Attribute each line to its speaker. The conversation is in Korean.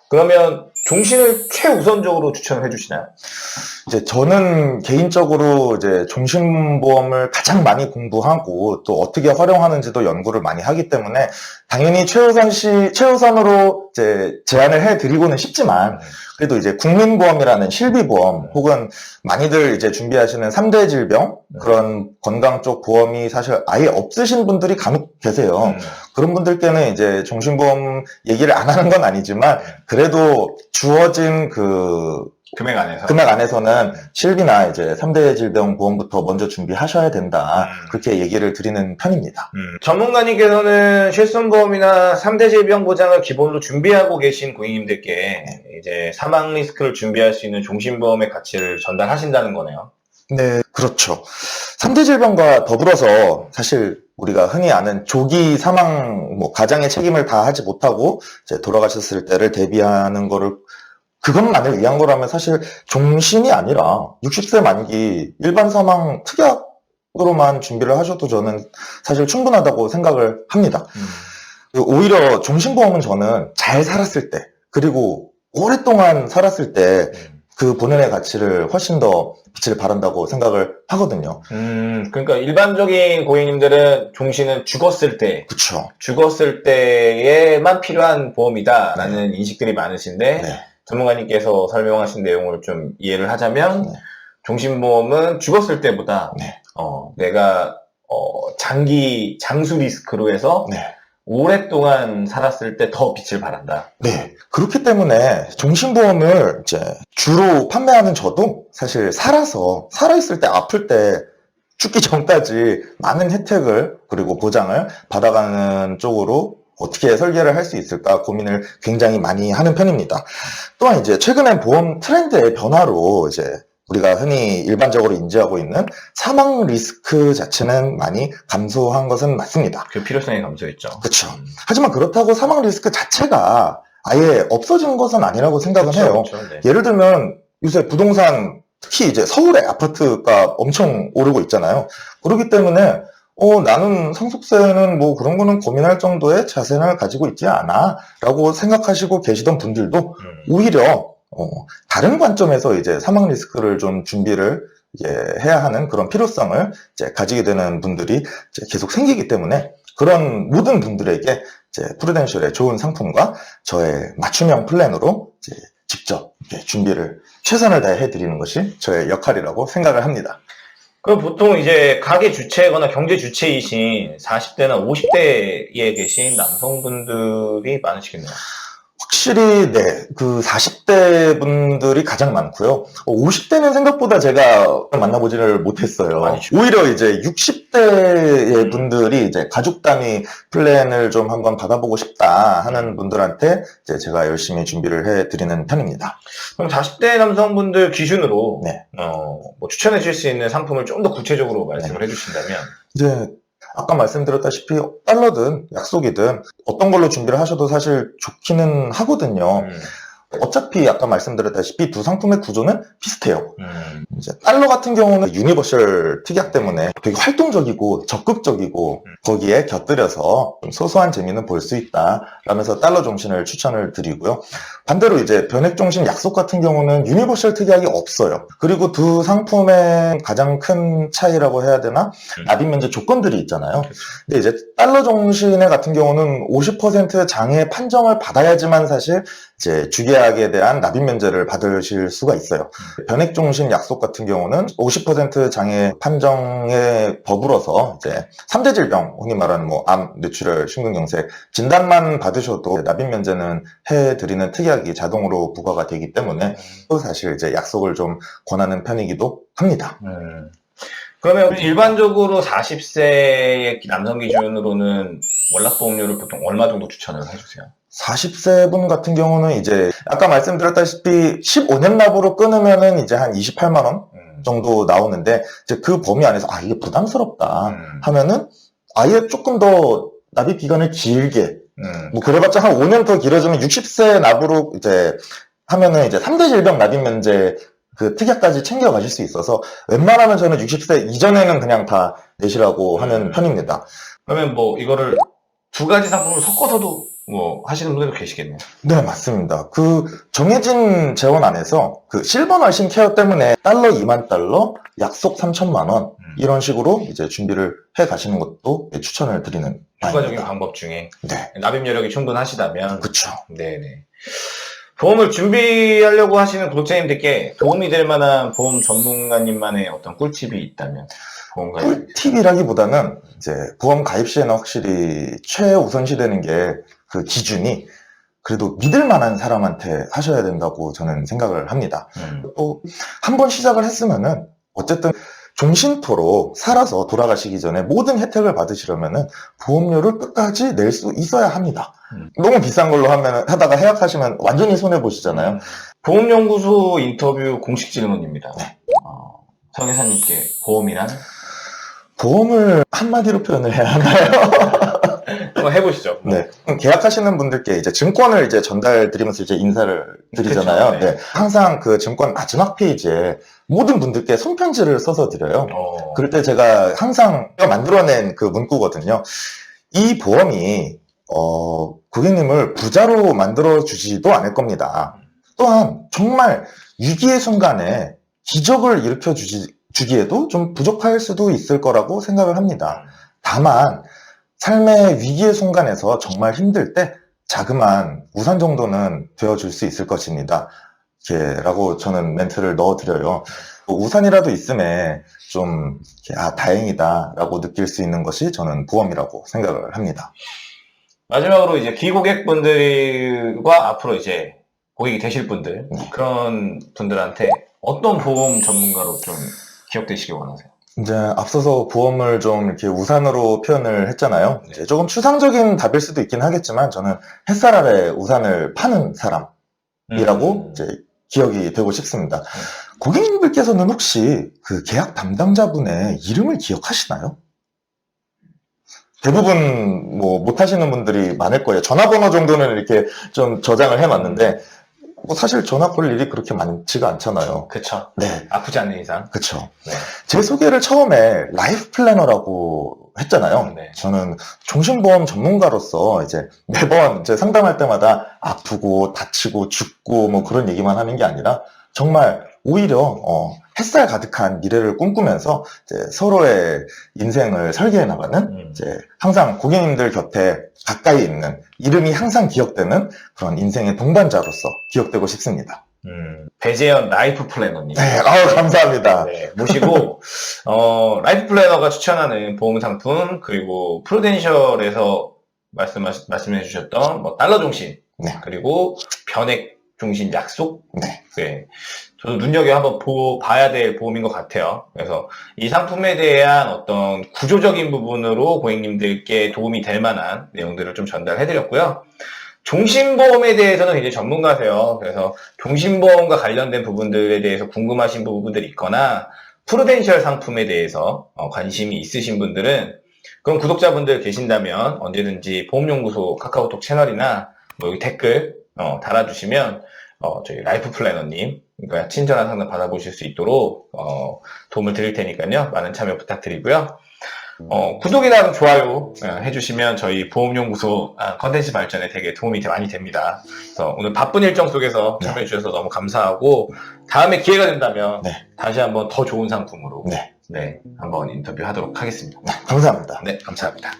Speaker 1: 그러면 종신을 최우선적으로 추천을 해주시나요?
Speaker 2: 이제 저는 개인적으로 이제 종신보험을 가장 많이 공부하고 또 어떻게 활용하는지도 연구를 많이 하기 때문에 당연히 최우선으로 이제 제안을 해드리고는 싶지만 그래도 이제 국민보험이라는 실비보험 혹은 많이들 이제 준비하시는 3대 질병 그런 건강 쪽 보험이 사실 아예 없으신 분들이 간혹 계세요. 그런 분들께는 이제 종신보험 얘기를 안 하는 건 아니지만 그래도 주어진 금액 안에서는 실비나 이제 3대 질병 보험부터 먼저 준비하셔야 된다. 그렇게 얘기를 드리는 편입니다.
Speaker 1: 전문가님께서는 실손보험이나 3대 질병 보장을 기본으로 준비하고 계신 고객님들께 이제 사망 리스크를 준비할 수 있는 종신보험의 가치를 전달하신다는 거네요.
Speaker 2: 네, 그렇죠. 3대 질병과 더불어서 사실 우리가 흔히 아는 조기 사망, 가장의 책임을 다 하지 못하고 이제 돌아가셨을 때를 대비하는 거를 그것만을 위한 거라면 사실 종신이 아니라 60세 만기 일반 사망 특약으로만 준비를 하셔도 저는 사실 충분하다고 생각을 합니다. 오히려 종신보험은 저는 잘 살았을 때 그리고 오랫동안 살았을 때 그 본연의 가치를 훨씬 더 빛을 발한다고 생각을 하거든요.
Speaker 1: 그러니까 일반적인 고객님들은 종신은 죽었을 때,
Speaker 2: 그쵸.
Speaker 1: 죽었을 때에만 필요한 보험이다라는 인식들이 많으신데
Speaker 2: 네.
Speaker 1: 전문가님께서 설명하신 내용을 좀 이해를 하자면 종신보험은 죽었을 때보다 내가 장수 리스크로 해서 오랫동안 살았을 때 더 빛을 발한다.
Speaker 2: 네. 그렇기 때문에 종신보험을 이제 주로 판매하는 저도 사실 살아있을 때 아플 때 죽기 전까지 많은 혜택을 그리고 보장을 받아가는 쪽으로 어떻게 설계를 할 수 있을까 고민을 굉장히 많이 하는 편입니다. 또한 이제 최근에 보험 트렌드의 변화로 이제 우리가 흔히 일반적으로 인지하고 있는 사망 리스크 자체는 많이 감소한 것은 맞습니다.
Speaker 1: 그 필요성이 감소했죠.
Speaker 2: 그렇죠. 하지만 그렇다고 사망 리스크 자체가 아예 없어진 것은 아니라고 생각은 해요.
Speaker 1: 네.
Speaker 2: 예를 들면 요새 부동산 특히 이제 서울의 아파트가 엄청 오르고 있잖아요. 그렇기 때문에 나는 상속세는 뭐 그런 거는 고민할 정도의 자산을 가지고 있지 않아 라고 생각하시고 계시던 분들도 오히려 다른 관점에서 이제 사망 리스크를 좀 준비를 해야 하는 그런 필요성을 이제 가지게 되는 분들이 이제 계속 생기기 때문에 그런 모든 분들에게 이제 프루덴셜의 좋은 상품과 저의 맞춤형 플랜으로 이제 직접 준비를 최선을 다해 해드리는 것이 저의 역할이라고 생각을 합니다.
Speaker 1: 그럼 보통 이제 가게 주체거나 경제 주체이신 40대나 50대에 계신 남성분들이 많으시겠네요.
Speaker 2: 확실히 그 40대 분들이 가장 많고요. 50대는 생각보다 제가 만나보지를 못했어요. 오히려 이제 60대의 분들이 이제 가족 단위 플랜을 좀 한번 받아보고 싶다 하는 분들한테 이제 제가 열심히 준비를 해드리는 편입니다.
Speaker 1: 그럼 40대 남성분들 기준으로 뭐 추천해 주실 수 있는 상품을 좀 더 구체적으로 말씀을 해주신다면
Speaker 2: 이제 아까 말씀드렸다시피 달러든 약속이든 어떤 걸로 준비를 하셔도 사실 좋기는 하거든요. 어차피 아까 말씀드렸다시피 두 상품의 구조는 비슷해요. 이제 달러 같은 경우는 유니버셜 특약 때문에 되게 활동적이고 적극적이고 거기에 곁들여서 좀 소소한 재미는 볼 수 있다 라면서 달러 종신을 추천을 드리고요. 반대로 이제 변액종신 약속 같은 경우는 유니버셜 특약이 없어요. 그리고 두 상품의 가장 큰 차이라고 해야 되나? 납입 면제 조건들이 있잖아요. 근데 이제 달러 종신의 같은 경우는 50% 장애 판정을 받아야지만 사실 이제 주계약에 대한 납입 면제를 받으실 수가 있어요. 변액종신 약속 같은 경우는 50% 장애 판정에 더불어서 이제 3대 질병, 흔히 말하는 뭐 암, 뇌출혈, 심근경색 진단만 받으셔도 납입 면제는 해드리는 특약이 자동으로 부과가 되기 때문에 또 사실 이제 약속을 좀 권하는 편이기도 합니다.
Speaker 1: 그러면 일반적으로 40세의 남성 기준으로는 월납보험료를 보통 얼마 정도 추천을 해주세요?
Speaker 2: 40세 분 같은 경우는 이제 아까 말씀드렸다시피 15년 납으로 끊으면은 이제 한 28만 원 정도 나오는데 이제 그 범위 안에서 이게 부담스럽다 하면은 아예 조금 더 납입 기간을 길게 뭐 그래봤자 한 5년 더 길어지면 60세 납으로 이제 하면은 이제 3대 질병 납입 면제 그 특약까지 챙겨가실 수 있어서 웬만하면 저는 60세 이전에는 그냥 다 내시라고 하는 편입니다.
Speaker 1: 그러면 뭐 이거를 두 가지 상품을 섞어서도 뭐 하시는 분들도 계시겠네요.
Speaker 2: 네, 맞습니다. 그 정해진 재원 안에서 그 실버 널싱 케어 때문에 달러 2만 달러, 약속 3천만 원 이런 식으로 이제 준비를 해 가시는 것도 추천을 드리는
Speaker 1: 추가적인
Speaker 2: 바입니다.
Speaker 1: 방법 중에
Speaker 2: 네,
Speaker 1: 납입 여력이 충분하시다면
Speaker 2: 그렇죠.
Speaker 1: 네네. 보험을 준비하려고 하시는 구독자님들께 도움이 될 만한 보험 전문가님만의 어떤 꿀팁이 있다면 보험 가입.
Speaker 2: 꿀팁이라기보다는 이제 보험 가입 시에는 확실히 최우선시 되는 게 그 기준이 그래도 믿을 만한 사람한테 하셔야 된다고 저는 생각을 합니다. 또 한 번 시작을 했으면은 어쨌든 종신토로 살아서 돌아가시기 전에 모든 혜택을 받으시려면은 보험료를 끝까지 낼 수 있어야 합니다. 너무 비싼 걸로 하다가 해약하시면 완전히 손해 보시잖아요.
Speaker 1: 보험연구소 인터뷰 공식 질문입니다.
Speaker 2: 네.
Speaker 1: 서 회사님께 보험이란?
Speaker 2: 보험을 한마디로 표현을 해야 하나요?
Speaker 1: 한번 해보시죠.
Speaker 2: 네. 계약하시는 분들께 이제 증권을 이제 전달 드리면서 이제 인사를 드리잖아요.
Speaker 1: 그쵸, 네.
Speaker 2: 네. 항상 그 증권 마지막 페이지에 모든 분들께 손편지를 써서 드려요. 그럴 때 제가 항상 만들어낸 그 문구거든요. 이 보험이, 고객님을 부자로 만들어주지도 않을 겁니다. 또한 정말 위기의 순간에 기적을 주기에도 좀 부족할 수도 있을 거라고 생각을 합니다. 다만, 삶의 위기의 순간에서 정말 힘들 때 자그마한 우산 정도는 되어줄 수 있을 것입니다. 라고 저는 멘트를 넣어드려요. 우산이라도 있음에 좀, 다행이다 라고 느낄 수 있는 것이 저는 보험이라고 생각을 합니다.
Speaker 1: 마지막으로 이제 기고객분들과 앞으로 이제 고객이 되실 분들, 그런 분들한테 어떤 보험 전문가로 좀 기억되시길 원하세요?
Speaker 2: 이제 앞서서 보험을 좀 이렇게 우산으로 표현을 했잖아요. 이제 조금 추상적인 답일 수도 있긴 하겠지만 저는 햇살 아래 우산을 파는 사람이라고 이제 기억이 되고 싶습니다. 고객님들께서는 혹시 그 계약 담당자분의 이름을 기억하시나요? 대부분 뭐 못하시는 분들이 많을 거예요. 전화번호 정도는 이렇게 좀 저장을 해놨는데 뭐 사실 전화 걸 일이 그렇게 많지가 않잖아요.
Speaker 1: 그쵸.
Speaker 2: 네.
Speaker 1: 아프지 않는 이상.
Speaker 2: 그쵸.
Speaker 1: 네.
Speaker 2: 제 소개를 처음에 라이프 플래너라고 했잖아요.
Speaker 1: 네.
Speaker 2: 저는 종신보험 전문가로서 이제 매번 이제 상담할 때마다 아프고 다치고 죽고 뭐 그런 얘기만 하는 게 아니라 정말 오히려 햇살 가득한 미래를 꿈꾸면서 이제 서로의 인생을 설계해 나가는 이제 항상 고객님들 곁에 가까이 있는 이름이 항상 기억되는 그런 인생의 동반자로서 기억되고 싶습니다.
Speaker 1: 배재현 라이프 플래너님.
Speaker 2: 네, 감사합니다.
Speaker 1: 네, 모시고 라이프 플래너가 추천하는 보험 상품 그리고 프루덴셜에서 말씀해 주셨던 뭐 달러 중심
Speaker 2: 네.
Speaker 1: 그리고 변액 중심 약속.
Speaker 2: 네.
Speaker 1: 네. 저도 눈여겨 한번 봐야 될 보험인 것 같아요. 그래서 이 상품에 대한 어떤 구조적인 부분으로 고객님들께 도움이 될 만한 내용들을 좀 전달해드렸고요. 종신보험에 대해서는 굉장히 전문가세요. 그래서 종신보험과 관련된 부분들에 대해서 궁금하신 부분들이 있거나 프루덴셜 상품에 대해서 관심이 있으신 분들은 그런 구독자분들 계신다면 언제든지 보험연구소 카카오톡 채널이나 뭐 여기 댓글 달아주시면 저희 라이프 플래너님 그러니까 친절한 상담 받아보실 수 있도록 도움을 드릴 테니까요. 많은 참여 부탁드리고요. 구독이나 좋아요 해주시면 저희 보험연구소 컨텐츠 발전에 되게 도움이 많이 됩니다. 그래서 오늘 바쁜 일정 속에서 참여해주셔서 너무 감사하고 다음에 기회가 된다면 다시 한번 더 좋은 상품으로 한번 인터뷰하도록 하겠습니다.
Speaker 2: 감사합니다.
Speaker 1: 네, 감사합니다.